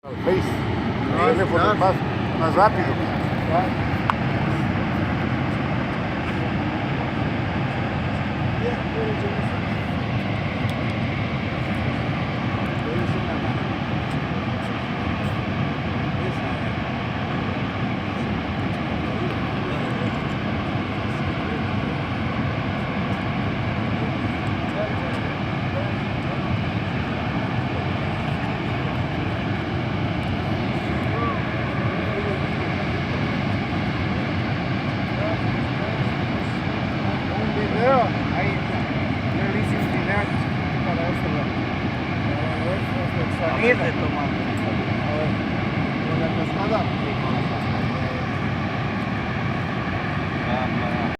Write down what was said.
Face. Teléfono más rápido. Ahí le hice un video para esto. Salir de tomar.